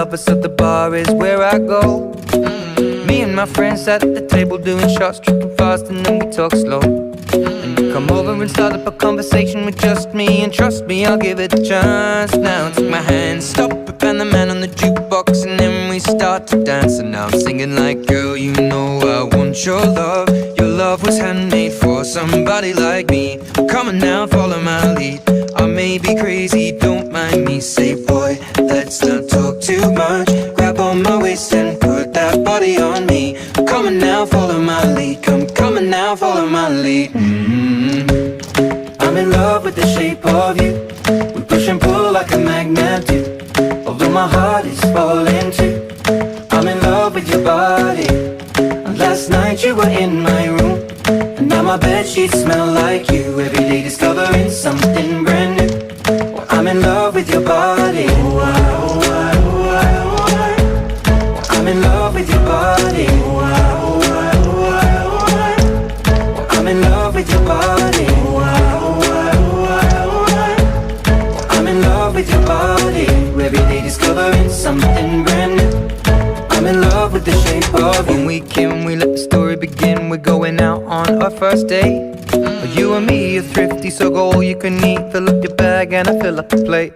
lovers, so the bar is where I go. Me and my friends at the table doing shots, tripping fast, and then we talk slow. And you come over and start up a conversation with just me, and trust me, I'll give it a chance. Now take my hand, stop it, and the man on the jukebox, and then we start to dance. And now I'm singing like, girl, you know I want your love. Your love was handmade for somebody like me. Come on now, follow my lead. I may be crazy, don't mind me. Say, boy, let's not talk too much. Grab on my waist and put that body on me. Come on now, follow my lead. Come on now, follow my lead. I'm in love with the shape of you. We push and pull like a magnet do. Although my heart is falling too. I'm in love with your body. And last night you were in my room, and now my bedsheets smell like you. Every day discovering something brand new. Well, I'm in love with your body. I'm in love with your body. I'm in love with your body. I'm in love with your body. Every day discovering something brand new. I'm in love with the shape of you. When we came, we let the story begin. We're going out on our first date. You and me are thrifty, so go all you can eat. Fill up your bag and I fill up the plate.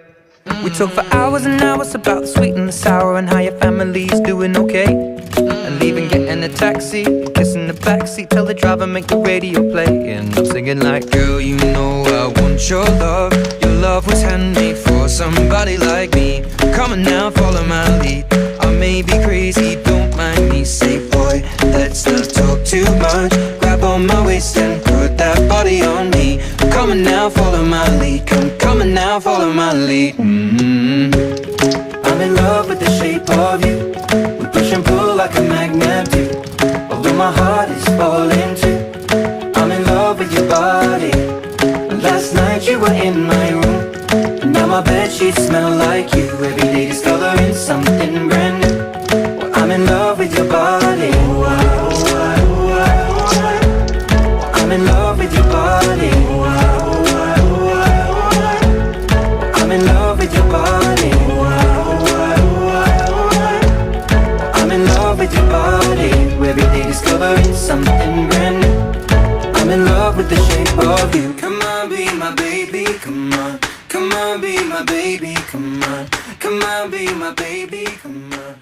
We talk for hours and hours about the sweet and the sour, and how your family's doing okay. And leaving, getting a taxi, kissing the backseat, tell the driver make the radio play. And I'm singing like, girl, you know I want your love. Your love was handmade for somebody like me. Come on now, follow my lead. I may be crazy, don't mind me. Say, boy, let's not talk too much. Grab on my waist and put that body on me. Come on now, follow my lead. Come on now, follow my lead. I'm in love with the shape of you. We push and pull like a magnet do. Although my heart is falling too. I'm in love with your body. Last night you were in my room, and now my bedsheets smell like you. Every day discovering something brand new. Well, I'm in love with your body. I'm in love with your body. I'm in love with your body. I'm in love with your body. Every day discovering something brand new. I'm in love with the shape of you. Come on, be my baby, come on. Come on, be my baby, come on. Come on, be my baby, come on.